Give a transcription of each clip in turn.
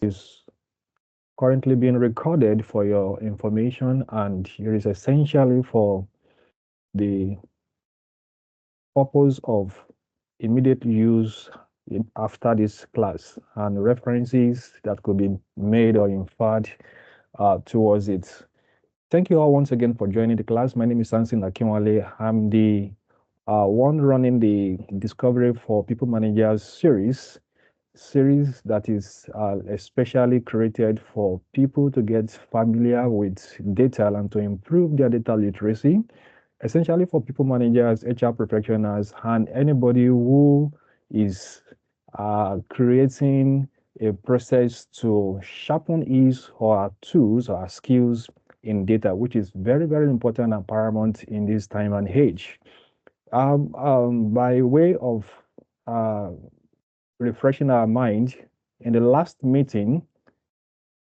is currently being recorded for your information, and it is essentially for the purpose of immediate use after this class and references that could be made or inferred towards it. Thank you all once again for joining the class. My name is Sansin Akinwale. I'm the one running the Discovery for People Managers series that is especially created for people to get familiar with data and to improve their data literacy, essentially for people managers, HR professionals, and anybody who is creating a process to sharpen his or her tools or her skills in data, which is very, very important and paramount in this time and age. By way of uh, refreshing our mind, in the last meeting,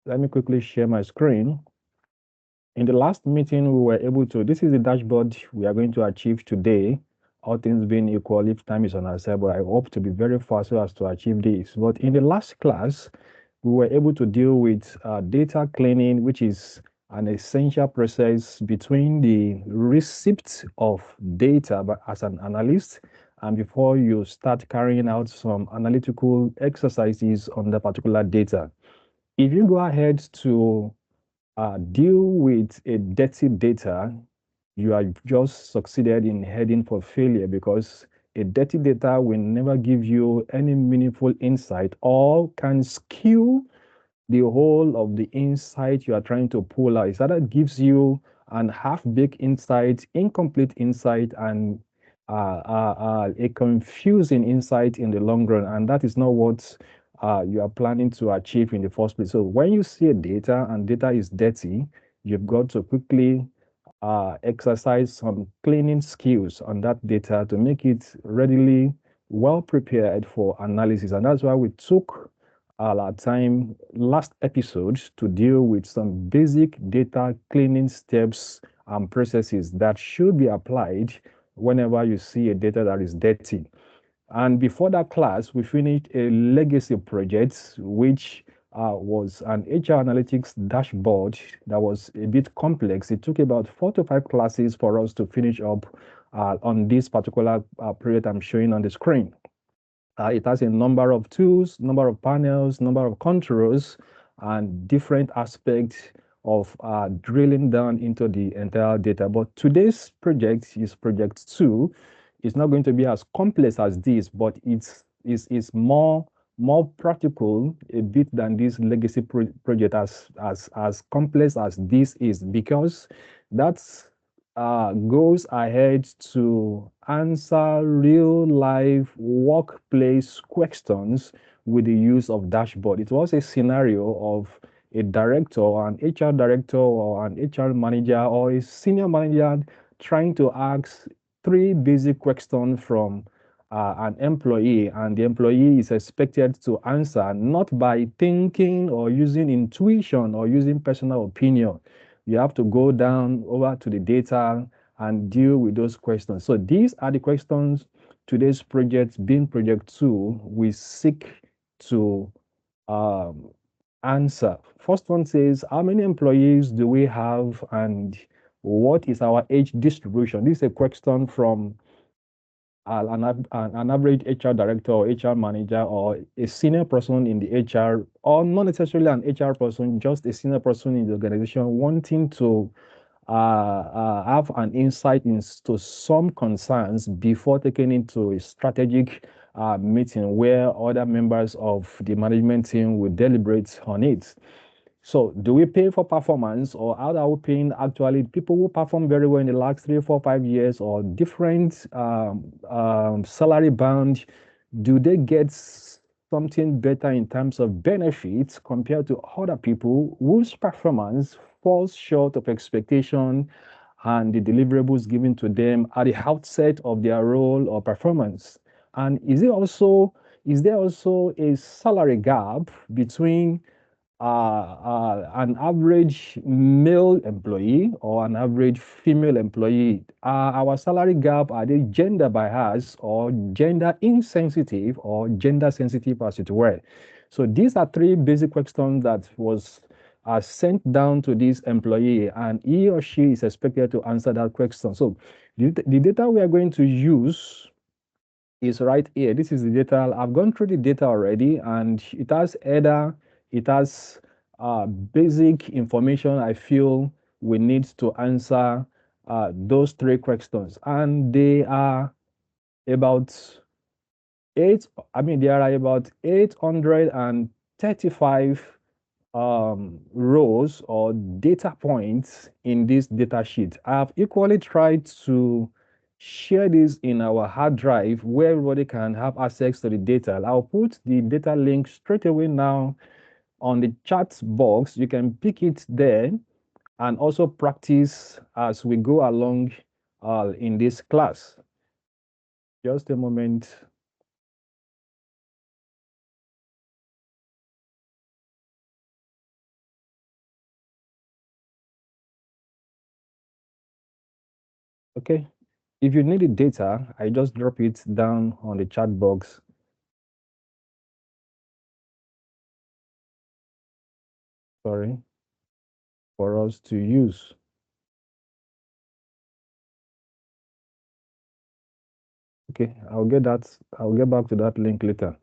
let me quickly share my screen. In the last meeting, we were able to, this is the dashboard we are going to achieve today, all things being equal, if time is on our side, but I hope to be very fast so as to achieve this. But in the last class, we were able to deal with data cleaning, which is an essential process between the receipt of data as an analyst and before you start carrying out some analytical exercises on the particular data. If you go ahead to deal with a dirty data, you are just succeeded in heading for failure because a dirty data will never give you any meaningful insight or can skew the whole of the insight you are trying to pull out. So that gives you an half-baked insight, incomplete insight, and a confusing insight in the long run. And that is not what you are planning to achieve in the first place. So when you see a data and data is dirty, you've got to quickly exercise some cleaning skills on that data to make it readily well prepared for analysis. And that's why we took our time last episode to deal with some basic data cleaning steps and processes that should be applied whenever you see a data that is dirty. And before that class, we finished a legacy project, which was an HR analytics dashboard that was a bit complex. It took about 4 to 5 classes for us to finish up on this particular period I'm showing on the screen. It has a number of tools, number of panels, number of controls, and different aspects of drilling down into the entire data. But today's project is project 2. It's not going to be as complex as this, but it's more practical a bit than this legacy project as complex as this is, because that's goes ahead to answer real life workplace questions with the use of dashboard. It was a scenario of a director, an HR director, or an HR manager, or a senior manager trying to ask 3 basic questions from an employee, and the employee is expected to answer not by thinking or using intuition or using personal opinion. You have to go down over to the data and deal with those questions. So these are the questions today's project, being project 2, we seek to um, answer. First one says, how many employees do we have and what is our age distribution? This is a question from an average HR director or HR manager or a senior person in the HR, or not necessarily an HR person, just a senior person in the organization wanting to have an insight into some concerns before taking into a strategic meeting where other members of the management team will deliberate on it. So do we pay for performance, or how are we paying actually people who perform very well in the last 3, 4, 5 years, or different salary band? Do they get something better in terms of benefits compared to other people whose performance falls short of expectation and the deliverables given to them at the outset of their role or performance? And is there also a salary gap between an average male employee or an average female employee? Our salary gap, are they gender biased or gender insensitive or gender sensitive, as it were? So these are three basic questions that was sent down to this employee, and he or she is expected to answer that question. So the data we are going to use is right here. This is the data. I've gone through the data already, and it has basic information I feel we need to answer those three questions, and they are about there are about 835 rows or data points in this data sheet. I have equally tried to share this in our hard drive where everybody can have access to the data. I'll put the data link straight away now on the chat box. You can pick it there and also practice as we go along in this class. Just a moment. Okay. If you need the data, I just drop it down on the chat box. Sorry, for us to use. Okay, I'll get back to that link later.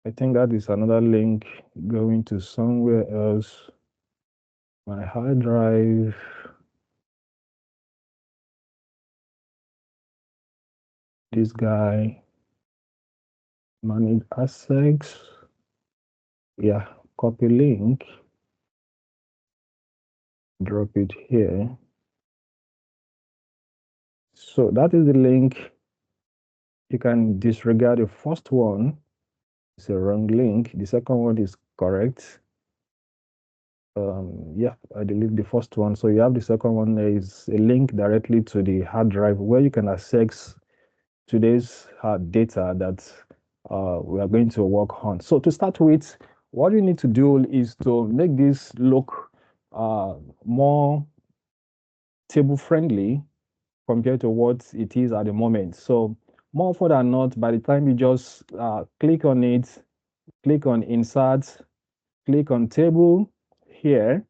I think that is another link going to somewhere else. My hard drive. This guy, manage assets. Yeah, copy link. Drop it here. So that is the link. You can disregard the first one. It's a wrong link. The second one is correct. Yeah, I delete the first one. So you have the second one. There is a link directly to the hard drive where you can access today's data that we are going to work on. So to start with, what you need to do is to make this look more table friendly compared to what it is at the moment. So more often than not, by the time you just click on it, click on insert, click on table here,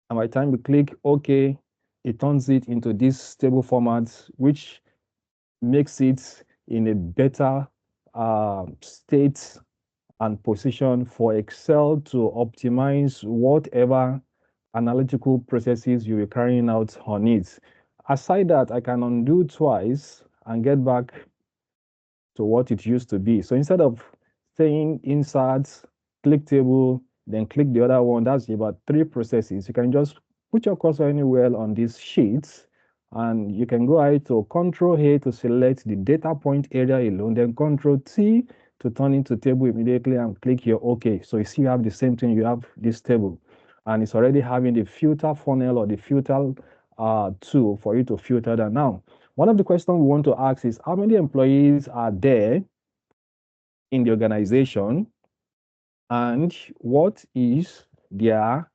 and by the time you click OK, it turns it into this table format, which makes it in a better state and position for Excel to optimize whatever analytical processes you are carrying out on it. Aside that, I can undo twice and get back to what it used to be. So instead of saying insert, click table, then click the other one, that's about three processes. You can just put your cursor anywhere on these sheets, and you can go ahead to Control A to select the data point area alone, then Control T to turn into table immediately and click here OK. So you see you have the same thing, you have this table, and it's already having the filter funnel or the filter tool for you to filter that. Now, one of the questions we want to ask is how many employees are there in the organization, and what is their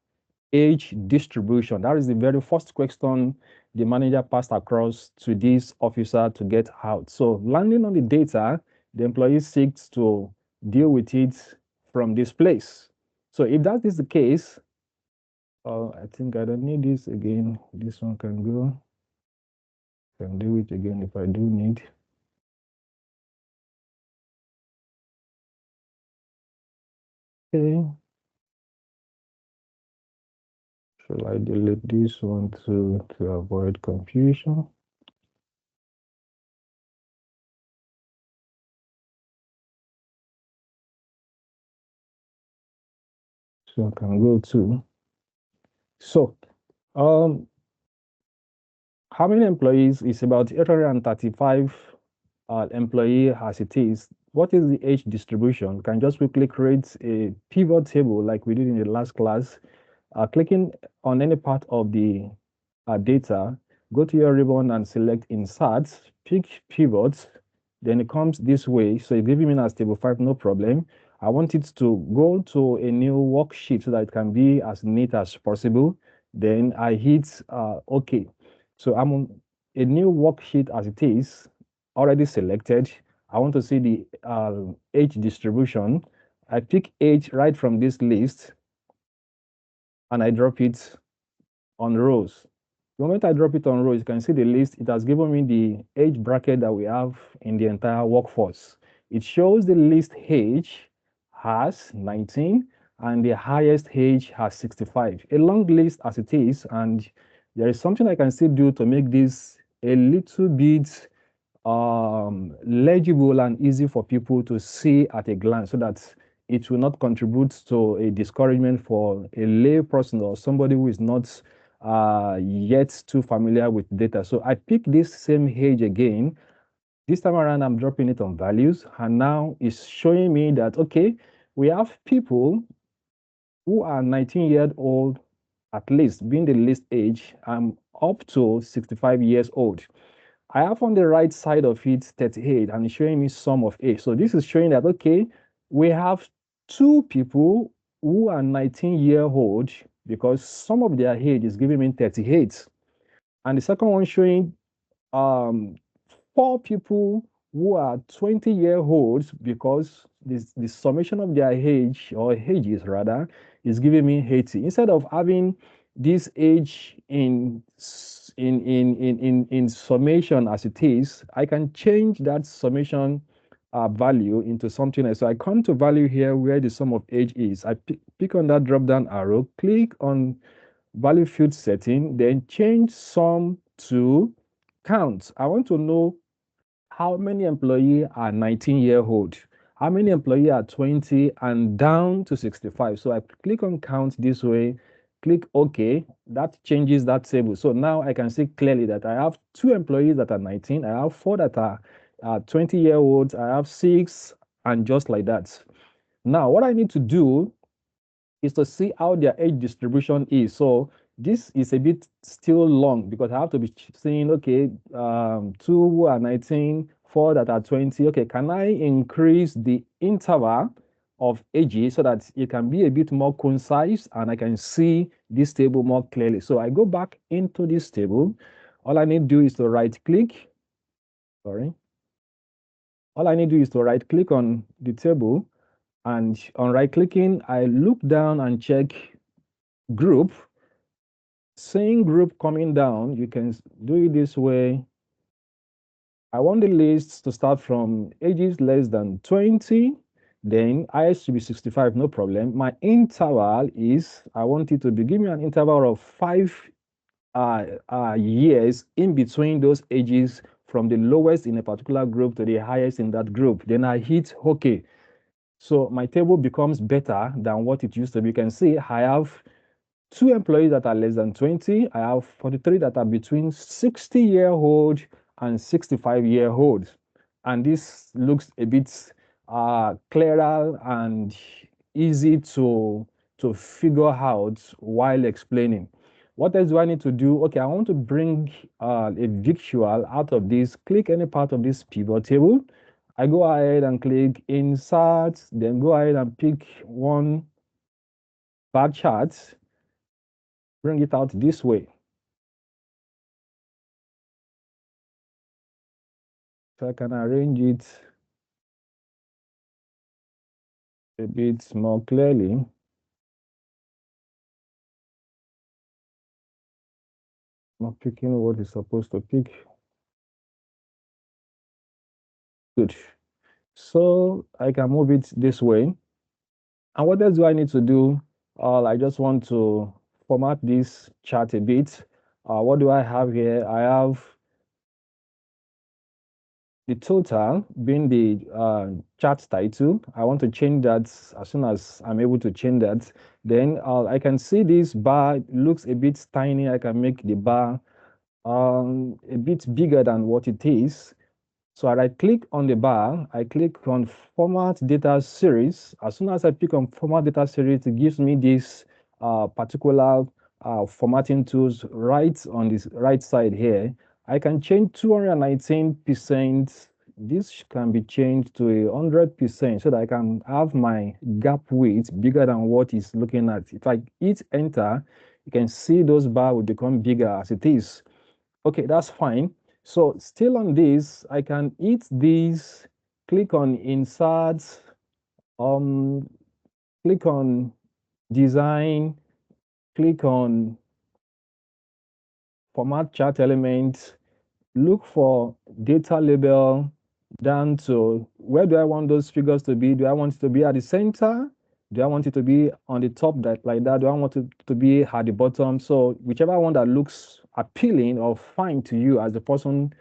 age distribution? That is the very first question the manager passed across to this officer to get out. So landing on the data, the employee seeks to deal with it from this place. So if that is the case, I think I don't need this again. This one can go. Can do it again if I do need. Okay. Shall I delete this one to avoid confusion? So I can go to. So, um, how many employees is about 835 employee as it is. What is the age distribution? You can just quickly create a pivot table like we did in the last class. Clicking on any part of the data, go to your ribbon and select insert, pick pivot, then it comes this way. So you give me as table 5, no problem. I want it to go to a new worksheet so that it can be as neat as possible. Then I hit OK. So I'm on a new worksheet as it is, already selected. I want to see the age distribution. I pick age right from this list and I drop it on rows. The moment I drop it on rows, you can see the list. It has given me the age bracket that we have in the entire workforce. It shows the least age has 19 and the highest age has 65. A long list as it is, and there is something I can still do to make this a little bit legible and easy for people to see at a glance so that it will not contribute to a discouragement for a lay person or somebody who is not yet too familiar with data. So I pick this same age again. This time around, I'm dropping it on values, and now it's showing me that, okay, we have people who are 19 years old, at least being the least age, up to 65 years old. I have on the right side of it 38 and it's showing me sum of age. So this is showing that, okay, we have two people who are 19-year-old because some of their age is giving me 38. And the second one showing um, four people who are 20-year-olds because the summation of their age or ages rather is giving me 80. Instead of having this age in summation as it is, I can change that summation value into something else. So I come to value here where the sum of age is. I pick on that drop down arrow, click on value field setting, then change sum to count. I want to know how many employees are 19-year-old, how many employees are 20 and down to 65. So I click on count this way, click OK. That changes that table. So now I can see clearly that I have two employees that are 19, I have four that are 20-year-olds, I have six, and just like that. Now, what I need to do is to see how their age distribution is. So this is a bit still long because I have to be saying, okay, two who are 19, four that are 20. Okay, can I increase the interval of ages so that it can be a bit more concise and I can see this table more clearly? So I go back into this table. All I need to do is to right click. Sorry. All I need to do is to right click on the table, and on right clicking, I look down and check group. Seeing group coming down, you can do it this way. I want the list to start from ages less than 20, then I should be 65, no problem. My interval is, I want it to be, give me an interval of 5 years in between those ages from the lowest in a particular group to the highest in that group. Then I hit OK. So my table becomes better than what it used to be. You can see I have two employees that are less than 20. I have 43 that are between 60-year-old and 65-year-old. And this looks a bit clearer and easy to figure out while explaining. What else do I need to do? Okay, I want to bring a visual out of this. Click any part of this pivot table. I go ahead and click insert, then go ahead and pick one bar chart, bring it out this way. So I can arrange it a bit more clearly. Not picking what it's supposed to pick. Good. So I can move it this way. And what else do I need to do? I just want to format this chart a bit. What do I have here? I have the total being the chart title. I want to change that as soon as I'm able to change that. Then I can see this bar looks a bit tiny. I can make the bar a bit bigger than what it is. So I right click on the bar, I click on format data series. As soon as I pick on format data series, it gives me this particular formatting tools right on this right side here. I can change 219%. This can be changed to 100% so that I can have my gap width bigger than what it's looking at. If I hit enter, you can see those bars will become bigger as it is. Okay, that's fine. So still on this, I can hit these click on insert, um, click on design, click on format chart element, look for data label down to where do I want those figures to be? Do I want it to be at the center? Do I want it to be on the top like that? Do I want it to be at the bottom? So whichever one that looks appealing or fine to you as the person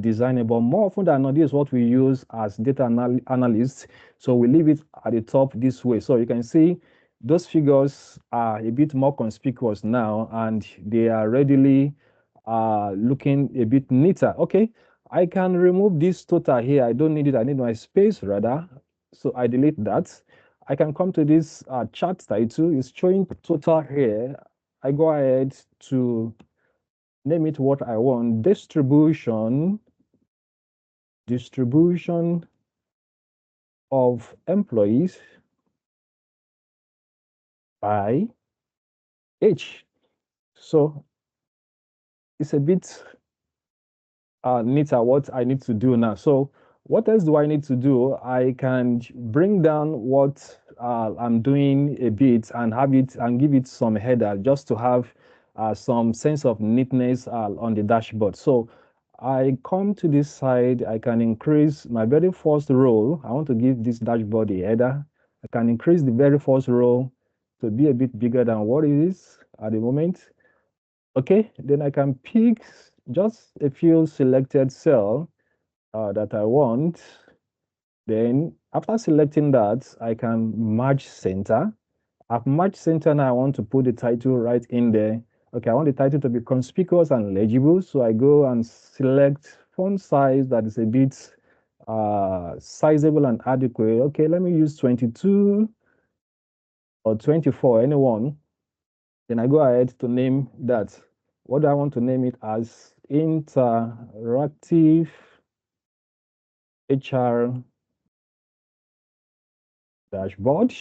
designer, but more often than not, this is what we use as data analysts. So we leave it at the top this way. So you can see those figures are a bit more conspicuous now, and they are readily looking a bit neater. Okay, I can remove this total here. I don't need it. I need my space rather. So I delete that. I can come to this chart title. It's showing total here. I go ahead to name it what I want. Distribution of employees by age. So it's a bit neater what I need to do now. So what else do I need to do? I can bring down what I'm doing a bit and have it and give it some header just to have some sense of neatness on the dashboard. So I come to this side, I can increase my very first row. I want to give this dashboard a header. I can increase the very first row to be a bit bigger than what it is at the moment. Okay, then I can pick just a few selected cell that I want. Then after selecting that, I can merge center. I've merged center now. I want to put the title right in there. Okay, I want the title to be conspicuous and legible. So I go and select font size that is a bit sizable and adequate. Okay, let me use 22 or 24, anyone. Then I go ahead to name that. What do I want to name it as? Interactive HR dashboard.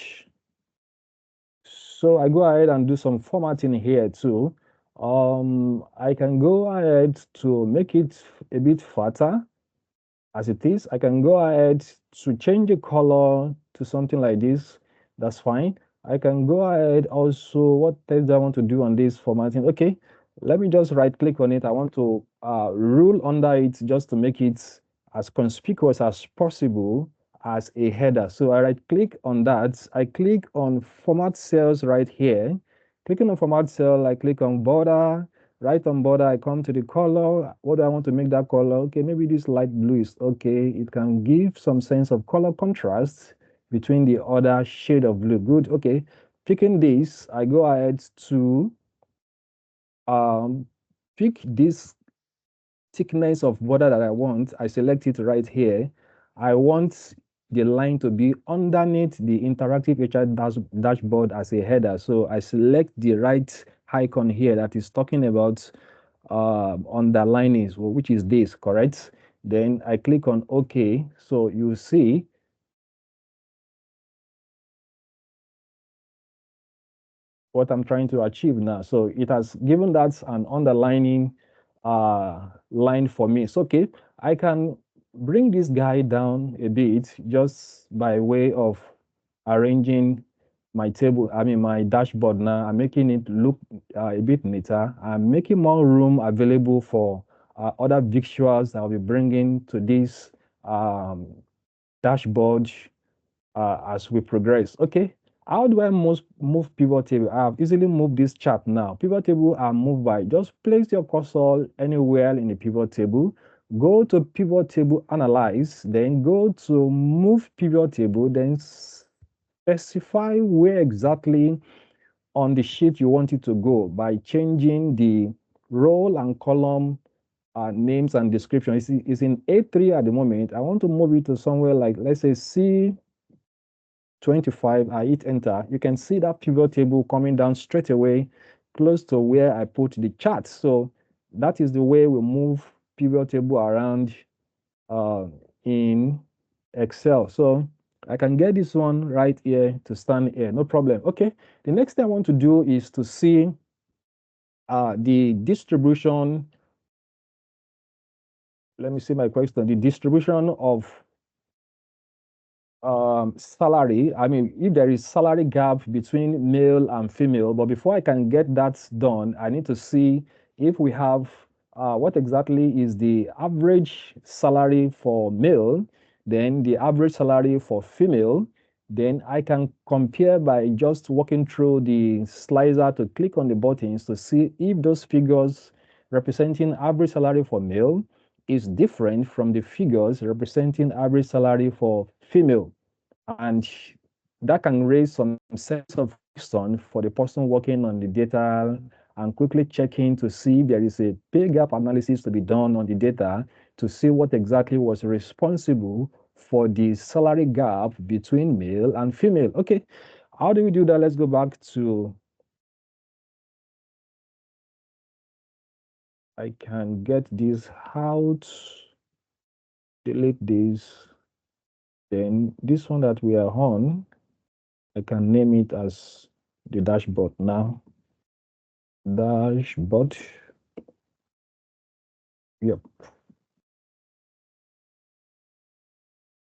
So I go ahead and do some formatting here too. I can go ahead to make it a bit fatter as it is. I can go ahead to change the color to something like this. That's fine. I can go ahead also, what else do I want to do on this formatting? Okay, let me just right click on it. I want to rule under it just to make it as conspicuous as possible as a header. So I right click on that. I click on format cells right here. Clicking on format cell, I click on border. Right on border, I come to the color. What do I want to make that color? Okay, maybe this light blue is okay. It can give some sense of color contrast between the other shade of blue. Good, okay. Picking this, I go ahead to um, pick this thickness of border that I want. I select it right here. I want the line to be underneath the interactive HR dashboard as a header. So I select the right icon here that is talking about underlining, which is this, correct? Then I click on OK. So you see what I'm trying to achieve now. So it has given that an underlining line for me. So okay, I can bring this guy down a bit just by way of arranging my table, I mean my dashboard now. I'm making it look a bit neater. I'm making more room available for other visuals I'll be bringing to this dashboard as we progress. Okay, how do I move pivot table? I've easily moved this chart now. Pivot table are moved by just place your cursor anywhere in the pivot table. Go to pivot table analyze, then go to move pivot table, then specify where exactly on the sheet you want it to go by changing the row and column names and description. It's in A3 at the moment. I want to move it to somewhere like, let's say C25. I hit enter. You can see that pivot table coming down straight away close to where I put the chart. So that is the way we move pivot table around uh, in Excel. So I can get this one right here to stand here, no problem. Okay, the next thing I want to do is to see the distribution. Let me see my question. The distribution of salary. I mean, if there is salary gap between male and female, but before I can get that done, I need to see if we have what exactly is the average salary for male, then the average salary for female. Then I can compare by just walking through the slicer to click on the buttons to see if those figures representing average salary for male is different from the figures representing average salary for female. And that can raise some sense of concern for the person working on the data and quickly checking to see if there is a pay gap analysis to be done on the data to see what exactly was responsible for the salary gap between male and female. Okay, how do we do that? Let's go back to, I can get this out, delete this. Then this one that we are on, I can name it as the dashboard now. Dashboard. Yep.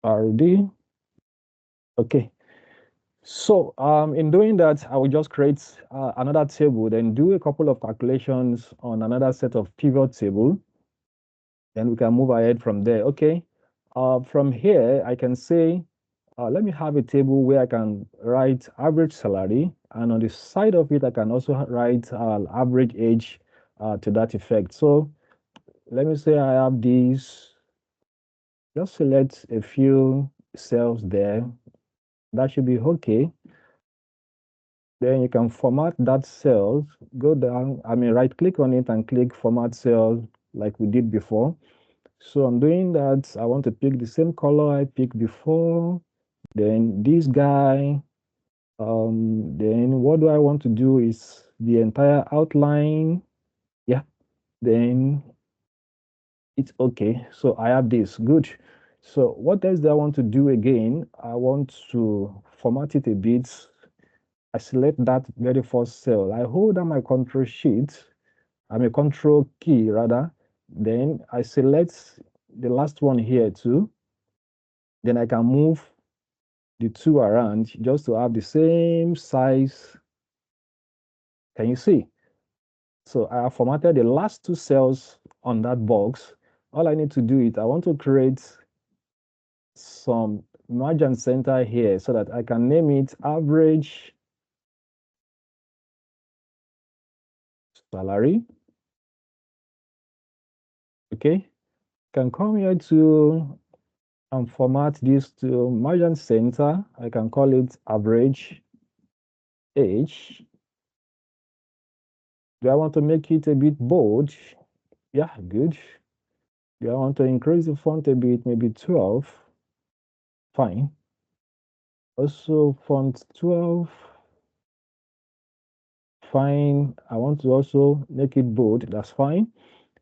RD. Okay. So in doing that, I will just create another table, then do a couple of calculations on another set of pivot table. Then we can move ahead from there. Okay. From here, I can say, let me have a table where I can write average salary. And on the side of it, I can also write average age to that effect. So let me say I have these, just select a few cells there. That should be okay. Then you can format that cell, go down, I mean, right click on it and click format cell like we did before. So I'm doing that. I want to pick the same color I picked before. Then this guy, then what do I want to do is the entire outline. Yeah, then it's okay. So I have this, good. So what else do I want to do again? I want to format it a bit. I select that very first cell. I hold down my control sheet, I mean control key rather. Then I select the last one here too. Then I can move the two around just to have the same size. Can you see? So I have formatted the last two cells on that box. All I need to do is I want to create some margin center here so that I can name it average salary. Okay, can come here to and format this to margin center. I can call it average age. Do I want to make it a bit bold? Yeah, good. Do I want to increase the font a bit, maybe 12? Fine. Also font 12. Fine. I want to also make it bold. That's fine.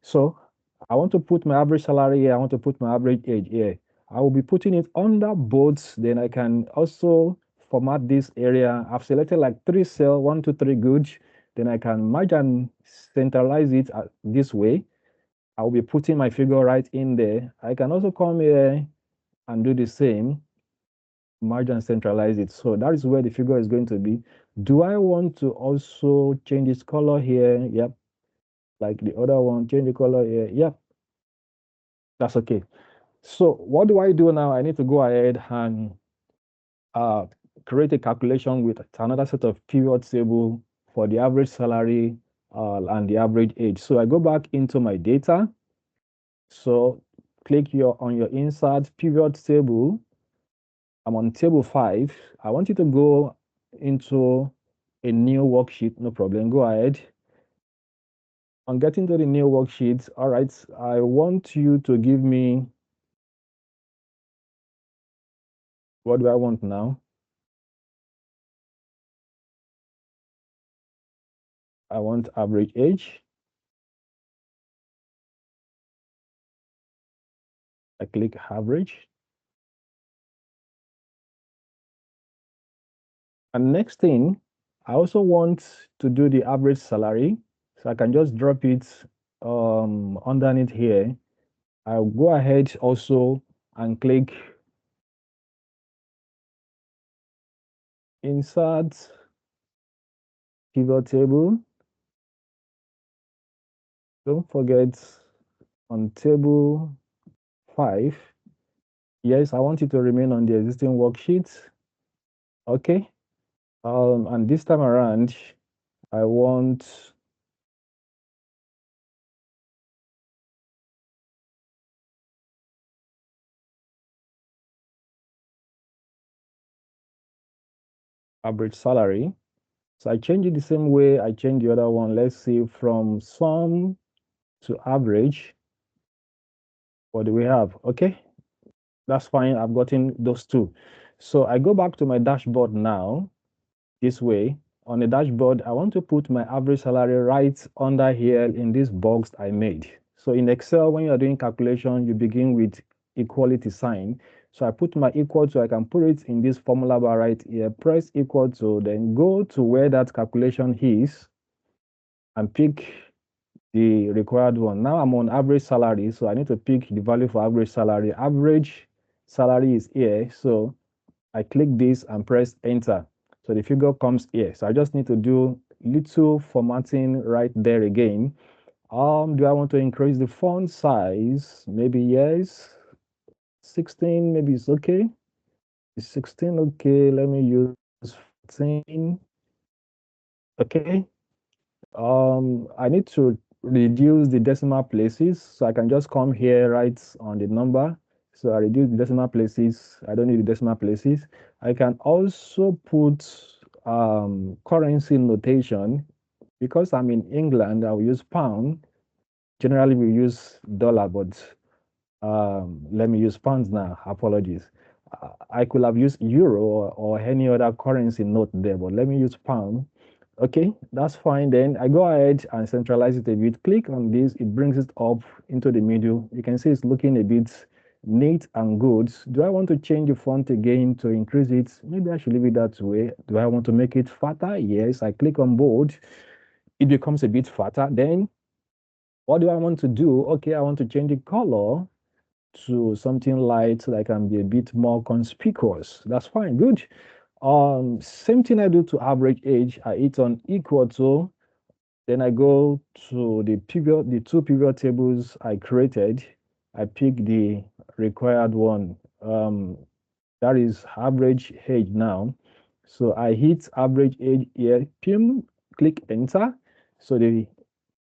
So I want to put my average salary here. I want to put my average age here. I will be putting it under both. Then I can also format this area. I've selected like 3 cell, 1, 2, 3, good. Then I can merge and centralize it this way. I'll be putting my figure right in there. I can also come here and do the same, merge and centralize it. So that is where the figure is going to be. Do I want to also change its color here? Yep. Like the other one, change the color here. Yep. That's okay. So what do I do now? I need to go ahead and uh, create a calculation with another set of pivot table for the average salary and the average age. So I go back into my data. So click on your insert pivot table. I'm on table 5. I want you to go into a new worksheet. No problem. Go ahead. On getting to the new worksheet, all right, I want you to give me, what do I want now? I want average age. I click average. And next thing, I also want to do the average salary. So I can just drop it underneath here. I'll go ahead also and click insert pivot table. Don't forget on table 5. Yes, I want it to remain on the existing worksheet. Okay. And this time around, I want average salary. So I change it the same way I change the other one. Let's see, from sum to average. What do we have? Okay, that's fine. I've gotten those two. So I go back to my dashboard now. This way, on the dashboard, I want to put my average salary right under here in this box I made. So in Excel, when you're doing calculation, you begin with equality sign. So I put my equal to, I can put it in this formula bar right here, press equal to, then go to where that calculation is and pick the required one. Now I'm on average salary, so I need to pick the value for average salary. Average salary is here, so I click this and press enter. So the figure comes here. So I just need to do little formatting right there again. Do I want to increase the font size? Maybe yes. 16, maybe it's okay. Is 16 okay? Let me use 14. Okay. I need to reduce the decimal places, so I can just come here, right on the number. So I reduce the decimal places. I don't need the decimal places. I can also put currency notation. Because I'm in England, I will use pound. Generally, we use dollar, but let me use pounds now. Apologies. I could have used euro or any other currency note there, but let me use pound. Okay, that's fine. Then I go ahead and centralize it a bit. Click on this, it brings it up into the middle. You can see it's looking a bit neat and good. Do I want to change the font again to increase it? Maybe I should leave it that way. Do I want to make it fatter? Yes, I click on bold. It becomes a bit fatter. Then what do I want to do? Okay, I want to change the color to something light so that I can be a bit more conspicuous. That's fine, good. Same thing I do to average age. I hit on equal to, then I go to the two pivot tables I created. I pick the required one. That is average age now. So I hit average age here, pim, click enter. So the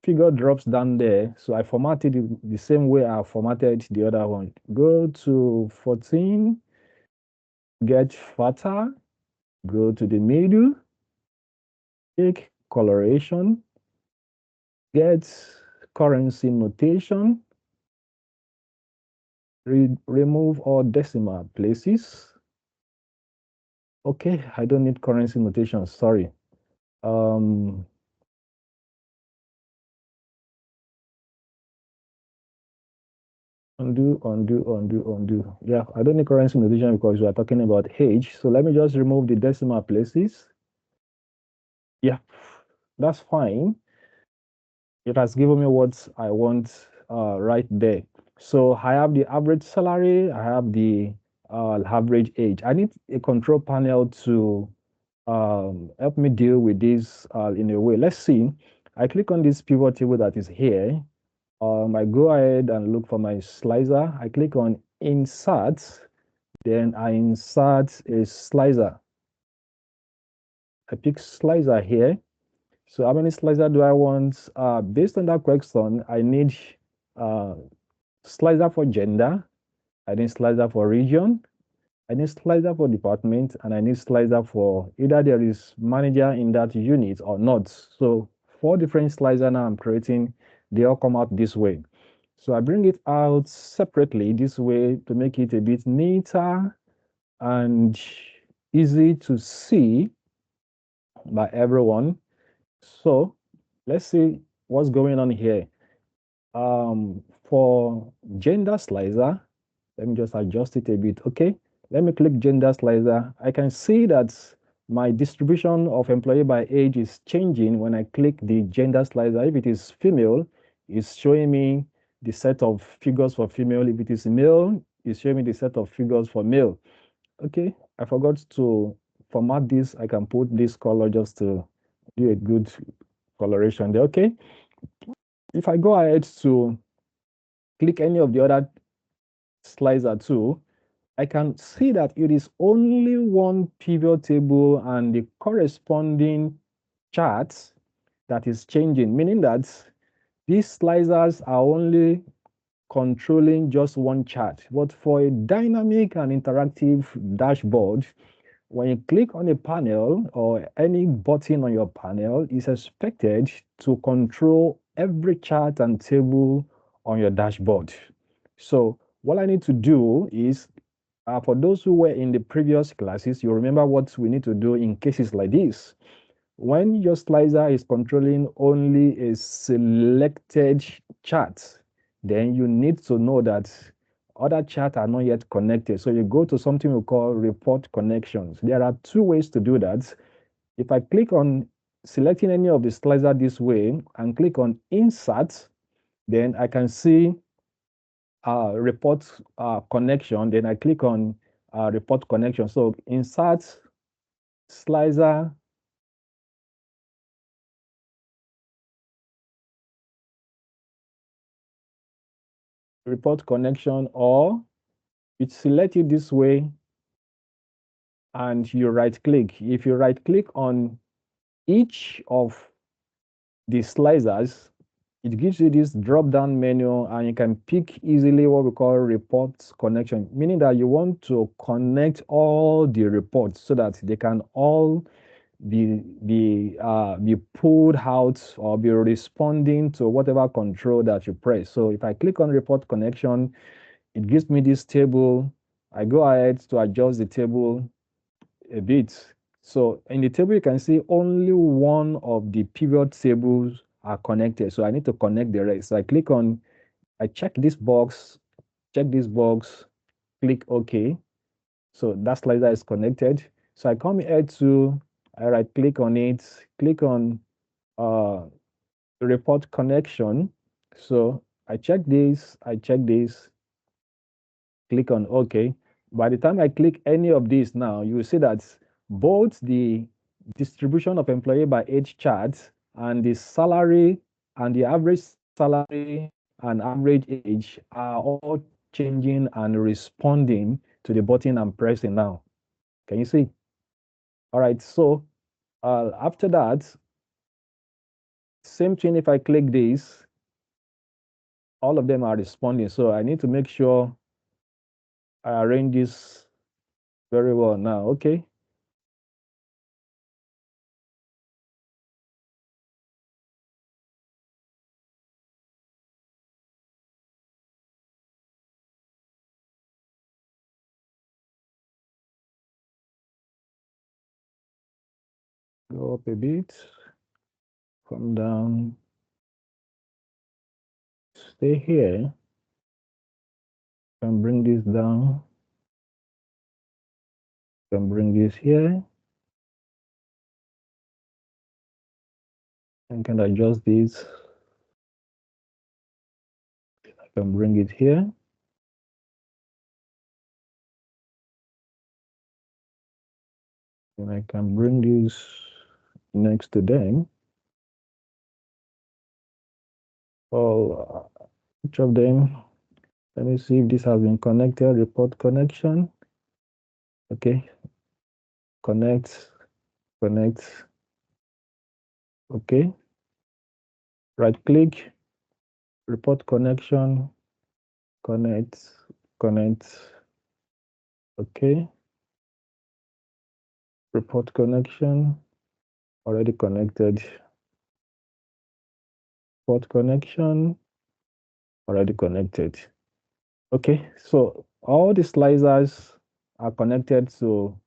figure drops down there. So I formatted it the same way I formatted the other one. Go to 14, get fatter, go to the middle, pick coloration, get currency notation, remove all decimal places. Okay, I don't need currency notation, sorry. Undo, undo, undo, undo. Yeah, I don't need currency notation because we are talking about age. So let me just remove the decimal places. Yeah, that's fine. It has given me what I want right there. So I have the average salary, I have the average age. I need a control panel to help me deal with this in a way. Let's see. I click on this pivot table that is here. I go ahead and look for my slicer. I click on insert, then I insert a slicer. I pick slicer here. So how many slicer do I want? Based on that question, I need uh, slicer for gender, I need slicer for region, I need slicer for department, and I need slicer for either there is manager in that unit or not. So 4 different slicer now I'm creating, they all come out this way. So I bring it out separately this way to make it a bit neater and easy to see by everyone. So let's see what's going on here. For gender slicer, let me just adjust it a bit. Okay, let me click gender slicer. I can see that my distribution of employee by age is changing when I click the gender slicer. If it is female, it's showing me the set of figures for female. If it is male, it's showing me the set of figures for male. Okay, I forgot to format this. I can put this color just to do a good coloration there. Okay. If I go ahead to click any of the other slicer too, I can see that it is only one pivot table and the corresponding chart that is changing, meaning that these slicers are only controlling just one chart. But for a dynamic and interactive dashboard, when you click on a panel or any button on your panel, it's expected to control every chart and table on your dashboard. So what I need to do is, for those who were in the previous classes, you remember what we need to do in cases like this. When your slicer is controlling only a selected chart, then you need to know that other charts are not yet connected. So you go to something we call report connections. There are two ways to do that. If I click on selecting any of the slicer this way and click on insert, then I can see report connection. Then I click on report connection. So insert slicer report connection, or it select it this way and you right click. If you right click on each of the slicers, it gives you this drop down menu and you can pick easily what we call report connection, meaning that you want to connect all the reports so that they can all be pulled out or be responding to whatever control that you press. So if I click on report connection, it gives me this table. I go ahead to adjust the table a bit. So in the table, you can see only one of the pivot tables are connected. So I need to connect the rest. So I check this box, click OK. So that slicer is connected. So I come here I right click on it, click on uh, report connection. So I check this, click on OK. By the time I click any of these now, you will see that both the distribution of employee by age chart and the salary and the average salary and average age are all changing and responding to the button I'm pressing now. Can you see? All right, so after that, same thing if I click this, all of them are responding. So I need to make sure I arrange this very well now. Okay. Go up a bit, come down, stay here, can bring this down, can bring this here, and can adjust this, I can bring it here. And I can bring this next to them. All each of them. Let me see if this has been connected. Report connection. Okay. Connect. Okay. Right click. Report connection. Connect. Okay. Report connection. Already connected. Report connection. Already connected. Okay. So all the slicers are connected to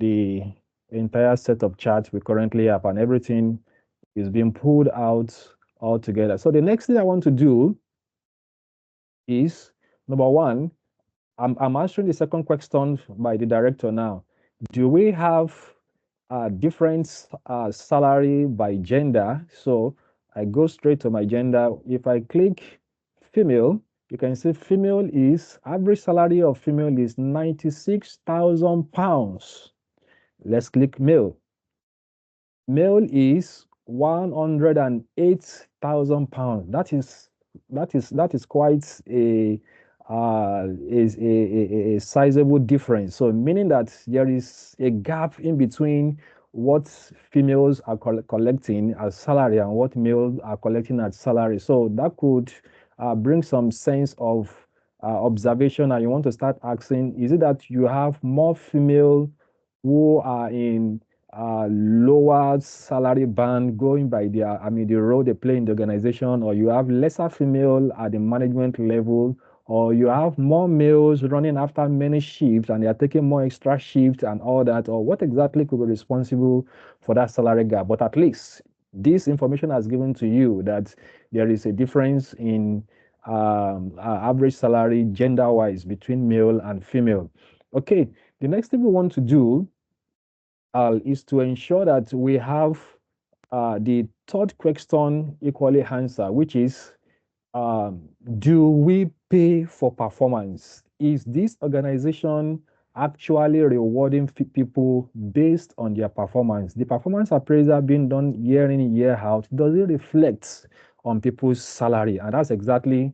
the entire set of charts we currently have, and everything is being pulled out all together. So the next thing I want to do is, number one, I'm answering the second question by the director now. Do we have different salary by gender? So I go straight to my gender. If I click female, you can see female is, average salary of female is £96,000. Let's click male. Male is 108,000 pounds. That is quite a sizable difference. So meaning that there is a gap in between what females are collecting as salary and what males are collecting as salary. So that could bring some sense of observation, and you want to start asking, is it that you have more female who are in lower salary band going by their, the role they play in the organization, or you have lesser female at the management level, or you have more males running after many shifts and they are taking more extra shifts and all that, or what exactly could be responsible for that salary gap. But at least this information has given to you that there is a difference in average salary gender-wise between male and female. Okay, the next thing we want to do is to ensure that we have the third question equally answered, which is, do we pay for performance? Is this organization actually rewarding people based on their performance? The performance appraisal being done year in, year out, does it reflect on people's salary? And that's exactly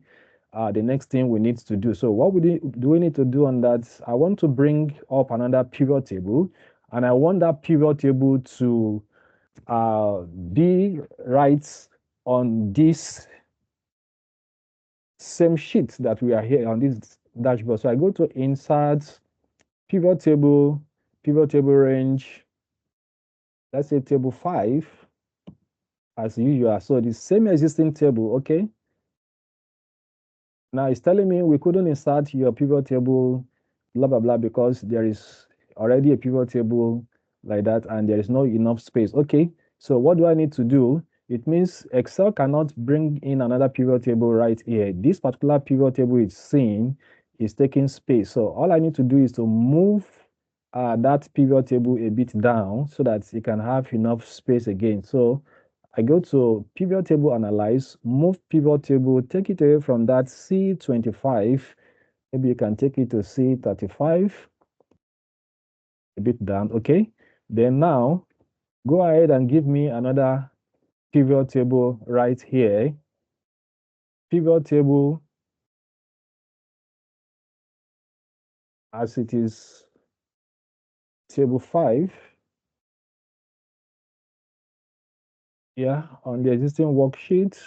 the next thing we need to do. So what do we need to do on that? I want to bring up another pivot table, and I want that pivot table to be right on this same sheet that we are here on this dashboard. So I go to insert, pivot table range, let's say table 5 as usual. So the same existing table, okay? Now it's telling me we couldn't insert your pivot table, blah, blah, blah, because there is already a pivot table like that and there is no enough space. Okay, so what do I need to do? It means Excel cannot bring in another pivot table right here. This particular pivot table it's seeing is taking space. So all I need to do is to move that pivot table a bit down so that it can have enough space again. So I go to pivot table analyze, move pivot table, take it away from that C25. Maybe you can take it to C35, a bit down, okay? Then now, go ahead and give me another pivot table right here. Pivot table as it is table 5. Yeah, on the existing worksheet.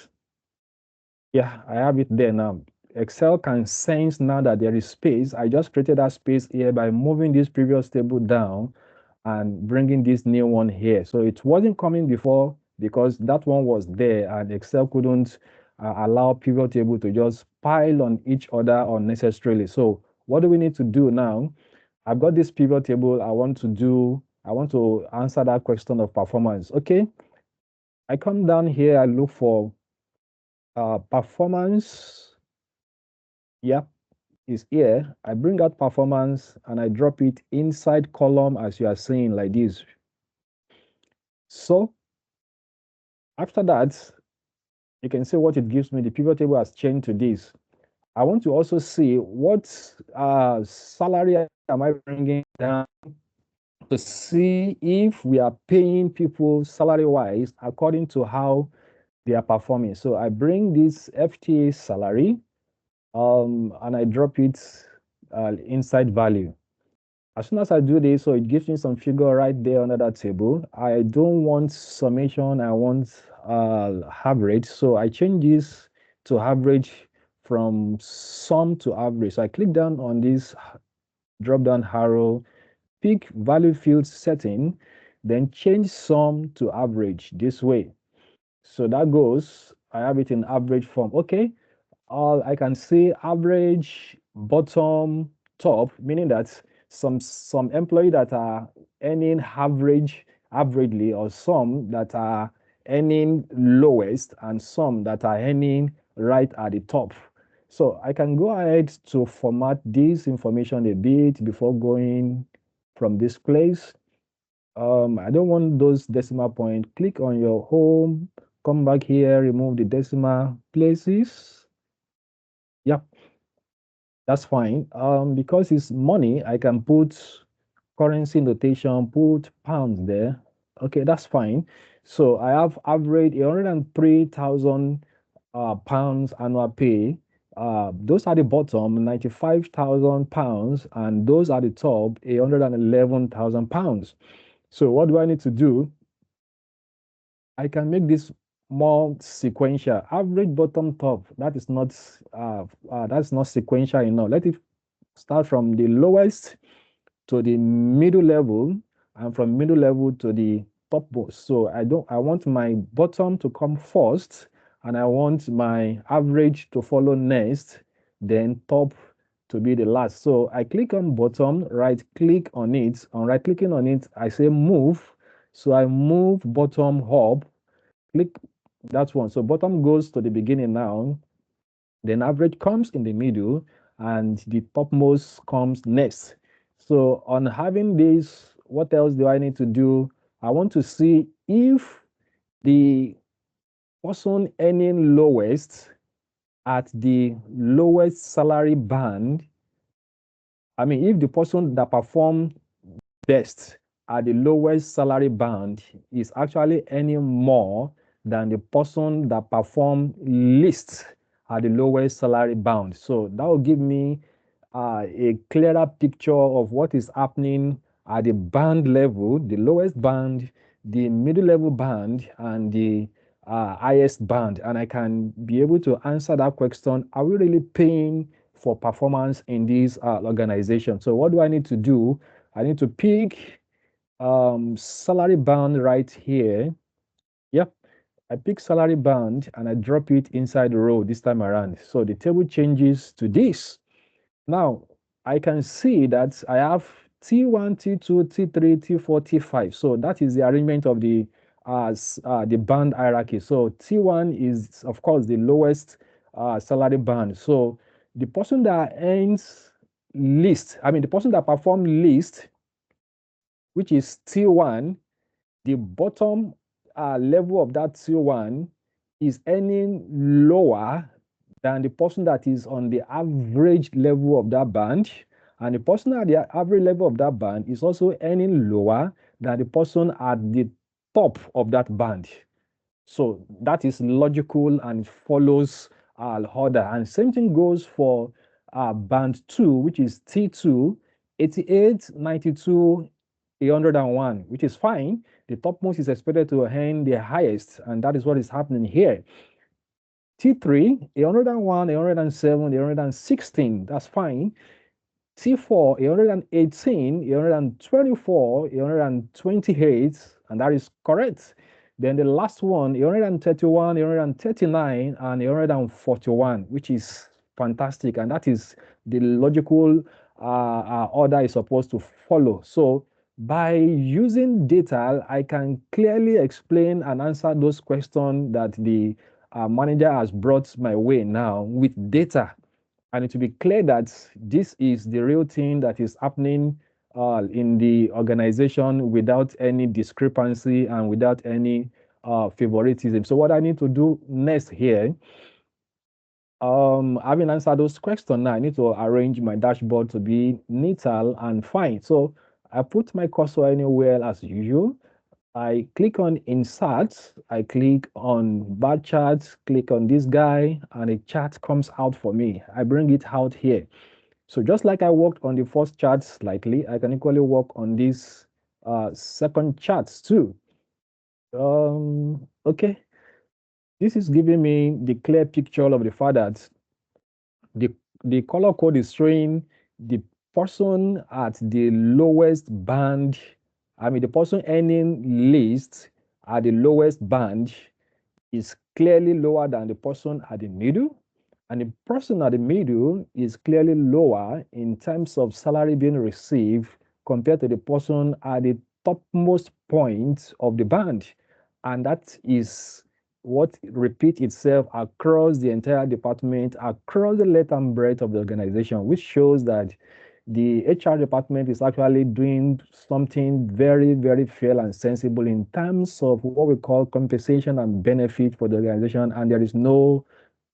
Yeah, I have it there now. Excel can sense now that there is space. I just created that space here by moving this previous table down and bringing this new one here. So it wasn't coming before because that one was there and Excel couldn't allow pivot table to just pile on each other unnecessarily. So what do we need to do now? I've got this pivot table. I want to answer that question of performance. Okay, I come down here, I look for performance. Yep, is here. I bring out performance and I drop it inside column as you are seeing like this. So after that, you can see what it gives me. The pivot table has changed to this. I want to also see what salary am I bringing down to see if we are paying people salary-wise according to how they are performing. So I bring this FTA salary and I drop it inside value. As soon as I do this, so it gives me some figure right there under that table. I don't want summation, I want average. So I change this to average from sum to average. So I click down on this drop down arrow, pick value field setting, then change sum to average this way. So that goes, I have it in average form. Okay, all I can see average, bottom, top, meaning that some employee that are earning averagely, or some that are earning lowest, and some that are earning right at the top. So I can go ahead to format this information a bit before going from this place. I don't want those decimal points. Click on your home, come back here, remove the decimal places. Yeah, that's fine. Because it's money, I can put currency notation, put pounds there. Okay, that's fine. So I have average 103,000 pounds annual pay. Those are the bottom, 95,000 pounds, and those are the top, 111,000 pounds. So what do I need to do? I can make this more sequential. Average bottom top, that's not sequential enough. Let it start from the lowest to the middle level, and from middle level to the topmost. So I want my bottom to come first, and I want my average to follow next, then top to be the last. So I click on bottom, right click on it. On right clicking on it, I say move. So I move bottom up, click that one. So bottom goes to the beginning now, then average comes in the middle, and the topmost comes next. So on having this, what else do I need to do? I want to see if the person earning lowest at the lowest salary band, I mean, if the person that performed best at the lowest salary band is actually earning more than the person that performed least at the lowest salary band. So that will give me a clearer picture of what is happening at the band level, the lowest band, the middle level band, and the highest band. And I can be able to answer that question: are we really paying for performance in this organization? So what do I need to do? I need to pick salary band right here. Yep, I pick salary band and I drop it inside the row this time around. So the table changes to this. Now I can see that I have T1, T2, T3, T4, T5. So that is the arrangement of the band hierarchy. So T1 is of course the lowest salary band. So the person that earns least, I mean the person that performed least, which is T1, the bottom level of that T1 is earning lower than the person that is on the average level of that band. And the person at the average level of that band is also earning lower than the person at the top of that band. So that is logical and follows order. And same thing goes for band 2, which is T2, 88, 92, 101, which is fine. The topmost is expected to earn the highest, and that is what is happening here. T3, 101, 107, 116, that's fine. T4, 118, 124, 128, and that is correct. Then the last one, 131, 139, and 141, which is fantastic. And that is the logical order is supposed to follow. So by using data, I can clearly explain and answer those questions that the manager has brought my way now with data. And it will be clear that this is the real thing that is happening in the organization without any discrepancy and without any favoritism. So what I need to do next here, having answered those questions now, I need to arrange my dashboard to be neater and fine. So I put my cursor anywhere as usual. I click on insert, I click on bar charts, click on this guy, and a chart comes out for me. I bring it out here. So just like I worked on the first chart slightly, I can equally work on this second chart too. Okay, this is giving me the clear picture of the fact that the the color code is showing the person at the lowest band. I mean, the person earning least at the lowest band is clearly lower than the person at the middle, and the person at the middle is clearly lower in terms of salary being received compared to the person at the topmost point of the band. And that is what repeats itself across the entire department, across the length and breadth of the organization, which shows that the HR department is actually doing something very, very fair and sensible in terms of what we call compensation and benefit for the organization. And there is no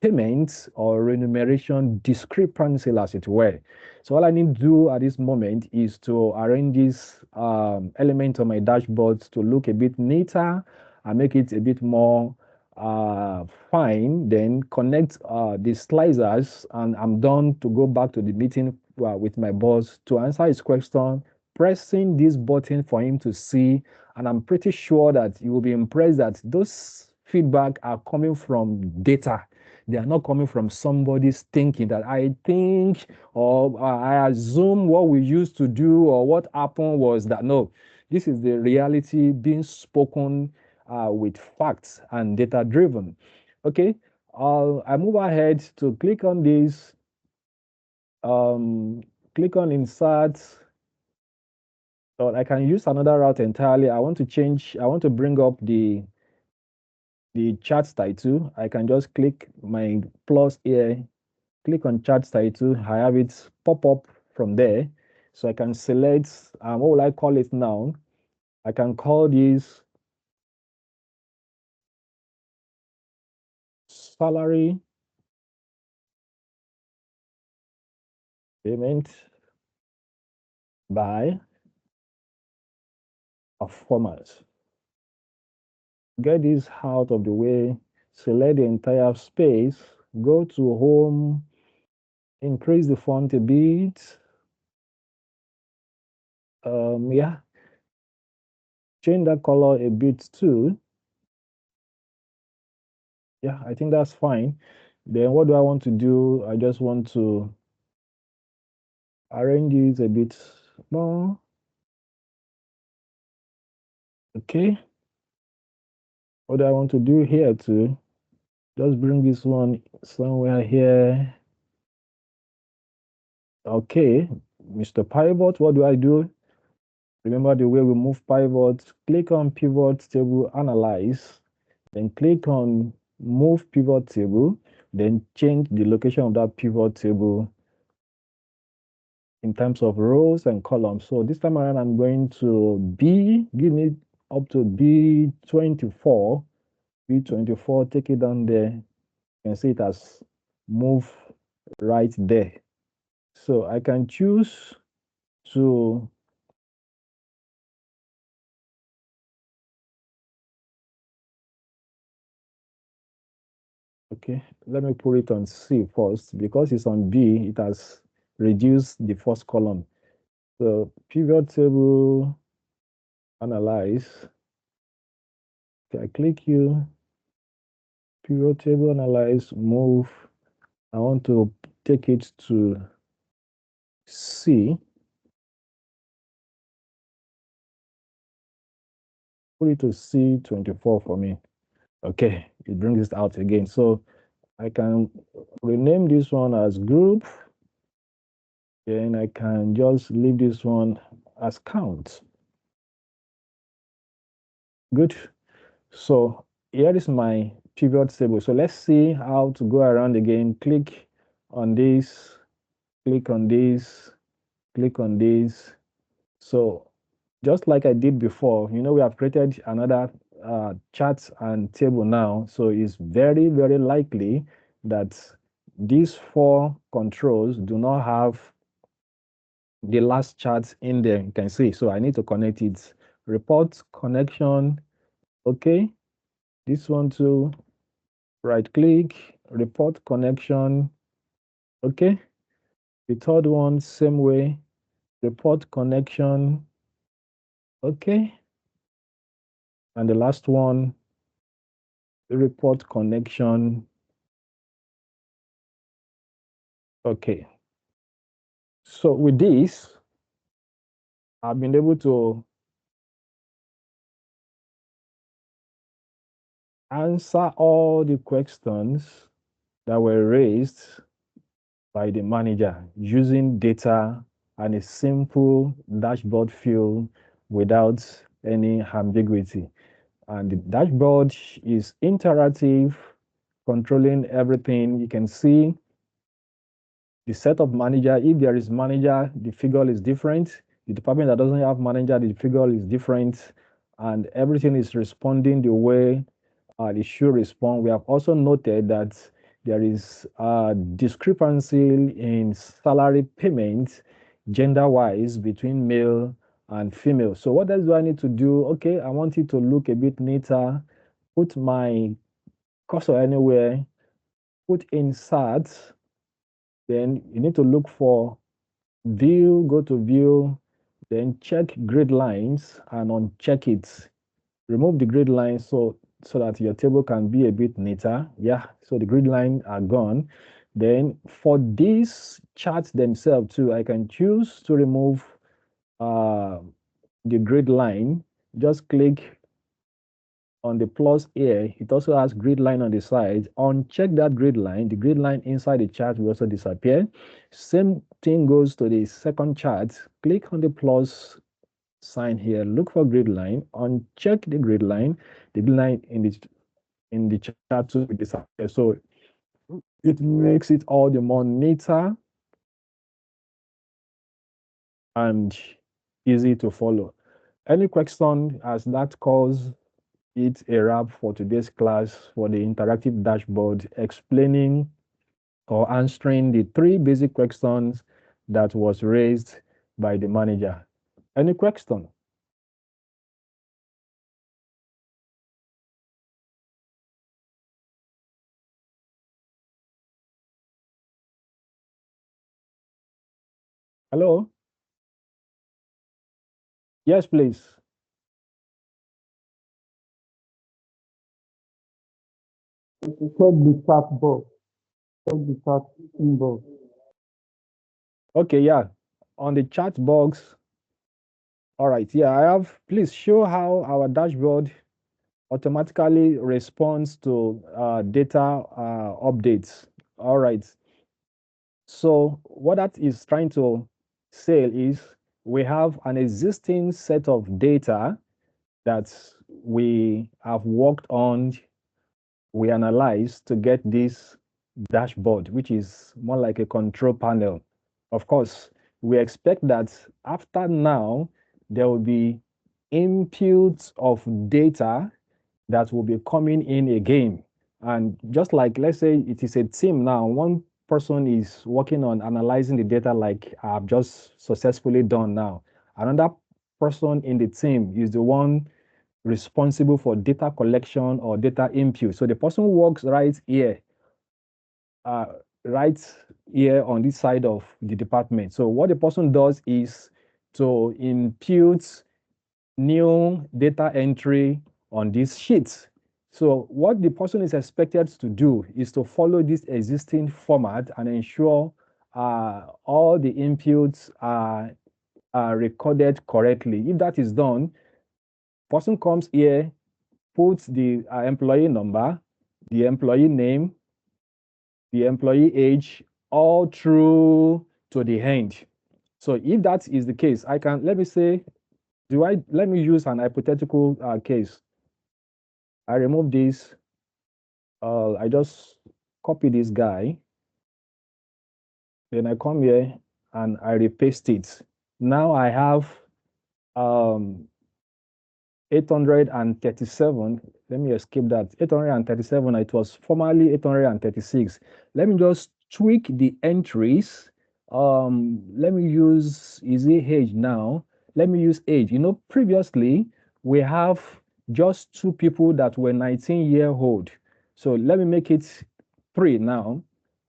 payment or remuneration discrepancy, as it were. So all I need to do at this moment is to arrange this element on my dashboard to look a bit neater and make it a bit more fine. Then connect the slicers, and I'm done to go back to the meeting with my boss to answer his question, pressing this button for him to see. And I'm pretty sure that you will be impressed that those feedback are coming from data. They are not coming from somebody's thinking that I think or I assume what we used to do or what happened was that. No, this is the reality being spoken with facts and data driven. Okay, I move ahead to click on this. Click on insert, or I can use another route entirely. I want to bring up the chart title. I can just click my plus here, click on chart title. I have it pop up from there. So I can select, what will I call it now? I can call this salary payment by performance. Get this out of the way, select the entire space, go to home, increase the font a bit. Yeah, change that color a bit too. Yeah, I think that's fine. Then what do I want to do? I just want to arrange it a bit more. Okay. What do I want to do here too? Just bring this one somewhere here. Okay, Mr. Pivot, what do I do? Remember the way we move pivot. Click on pivot table, analyze, then click on move pivot table, then change the location of that pivot table in terms of rows and columns. So this time around, I'm going to give me up to B24, B24, take it down there. You can see it has moved right there. So I can choose to okay, let me put it on C first. Because it's on B, it has reduced the first column. So pivot table, analyze. Okay, I click you, pivot table, analyze, move. I want to take it to C. Put it to C24 for me. Okay, it brings it out again. So I can rename this one as group. Then I can just leave this one as count. Good. So here is my pivot table. So let's see how to go around again. Click on this, click on this, click on this. So just like I did before, we have created another chart and table now. So it's very, very likely that these four controls do not have the last chart in there. You can see. So I need to connect it. Report connection. Okay. This one too. Right click, report connection. Okay. The third one, same way. Report connection. Okay. And the last one, report connection. Okay. So with this, I've been able to answer all the questions that were raised by the manager using data and a simple dashboard field without any ambiguity. And the dashboard is interactive, controlling everything. You can see the set of manager. If there is manager, the figure is different. The department that doesn't have manager, the figure is different. And everything is responding the way it should respond. We have also noted that There is a discrepancy in salary payment gender-wise between male and female. So what else do I need to do? Okay, I want it to look a bit neater. Put my cursor anywhere, put insert, then you need to look for view, go to view, then check grid lines and uncheck it. Remove the grid lines so that your table can be a bit neater. Yeah, so the grid lines are gone. Then for these charts themselves too, I can choose to remove uh, the grid line. Just click on the plus here. It also has grid line on the side. Uncheck that grid line. The grid line inside the chart will also disappear. Same thing goes to the second chart. Click on the plus sign here. Look for grid line. Uncheck the grid line. The grid line in the chart will disappear. So it makes it all the more neater and easy to follow. Any question as that calls it a wrap for today's class for the interactive dashboard explaining or answering the three basic questions that was raised by the manager. Any question? Hello? Yes, please. Check the chat box. Check the chat inbox. Okay, yeah. On the chat box, all right, yeah, I have, please show how our dashboard automatically responds to data updates. All right. So what that is trying to say is we have an existing set of data that we have worked on, we analyzed to get this dashboard, which is more like a control panel. Of course, we expect that after now, there will be inputs of data that will be coming in again. And just like, let's say it is a team now, one person is working on analyzing the data like I've just successfully done now. Another person in the team is the one responsible for data collection or data input. So the person who works uh, right here on this side of the department. So what the person does is to impute new data entry on this sheet. So what the person is expected to do is to follow this existing format and ensure all the inputs are recorded correctly. If that is done, person comes here, puts the employee number, the employee name, the employee age, all through to the end. So if that is the case, I can, let me say, let me use an hypothetical case. I remove this, I just copy this guy, then I come here and I repaste it. Now I have um, 837. Let me escape that. 837, it was formerly 836. Let me just tweak the entries. Let me use, is it age now? Let me use age. You know, previously we have just two people that were 19-year-old. So let me make it three now.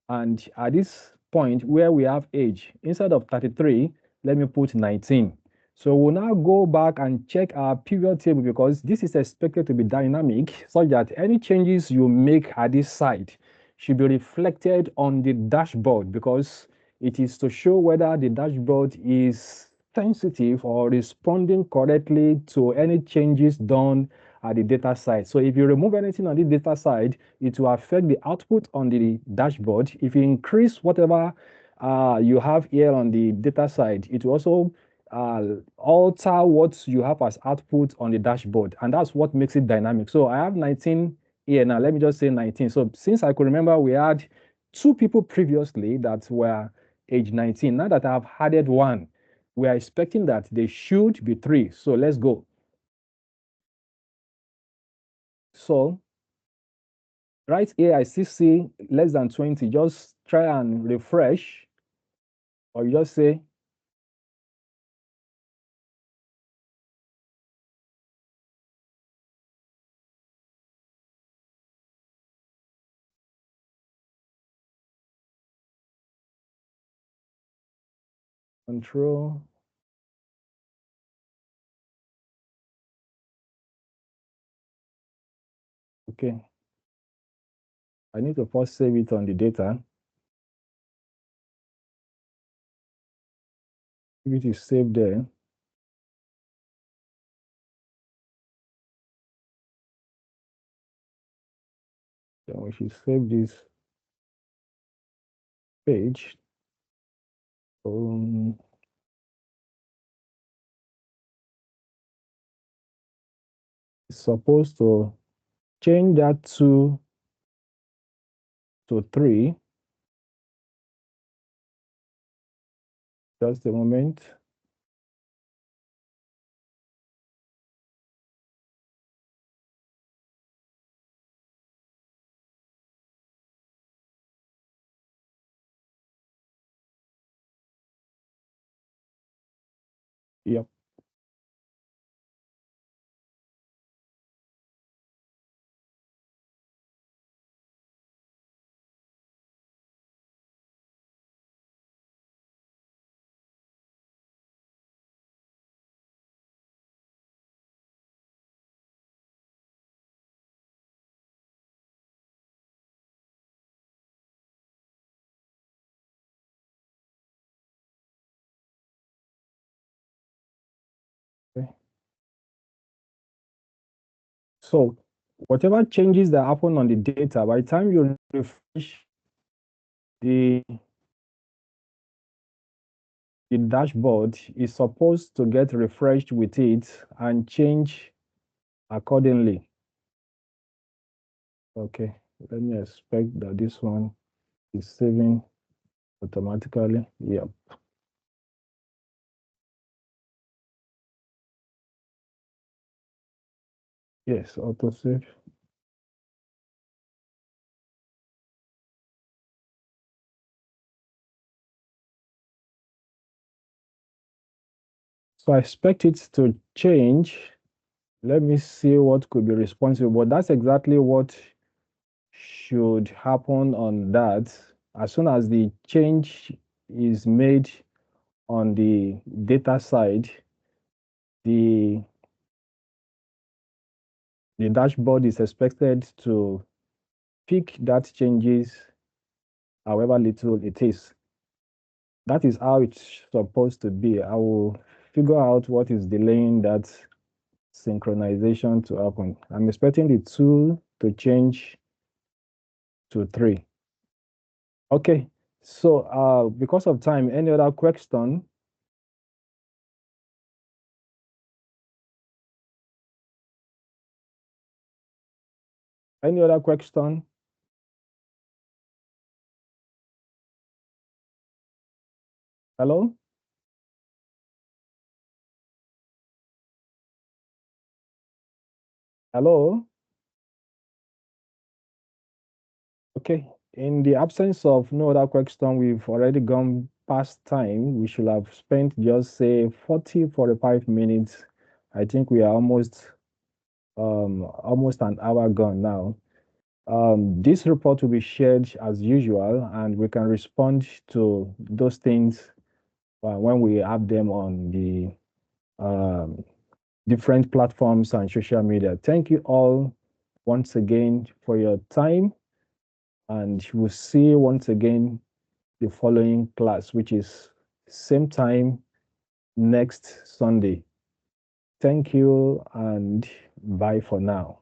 And at this point where we have age, instead of 33, let me put 19. So we'll now go back and check our pivot table because this is expected to be dynamic such that any changes you make at this side should be reflected on the dashboard because it is to show whether the dashboard is sensitive or responding correctly to any changes done at the data side. So if you remove anything on the data side, it will affect the output on the dashboard. If you increase whatever you have here on the data side, it will also alter what you have as output on the dashboard. And that's what makes it dynamic. So I have 19 here now. Let me just say 19. So since I could remember, we had two people previously that were age 19. Now that I've added one, we are expecting that they should be three. So let's go. So Right here, I still see less than 20. Just try and refresh, or you just say control. Okay, I need to first save it on the data. If it is saved there, then we should save this page. Um, it's supposed to change that to 3. Just a moment. Yep. Okay. So whatever changes that happen on the data, by the time you refresh the the dashboard, is supposed to get refreshed with it and change accordingly. Okay, let me expect that this one is saving automatically. Yep. Yes, autosave. So I expect it to change. Let me see what could be responsible, but that's exactly what should happen on that. As soon as the change is made on the data side, the the dashboard is expected to pick that changes however little it is. That is how it's supposed to be. I will figure out what is delaying that synchronization to happen. I'm expecting the 2 to change to 3. Okay, so because of time, any other question? Any other question? Hello? Hello? Okay. In the absence of no other question, we've already gone past time. We should have spent just say 40, 45 minutes. I think we are almost an hour gone now. This report will be shared as usual, and we can respond to those things when we have them on the um, different platforms and social media. Thank you all once again for your time, and we'll see you once again the following class, which is same time next Sunday. Thank you and bye for now.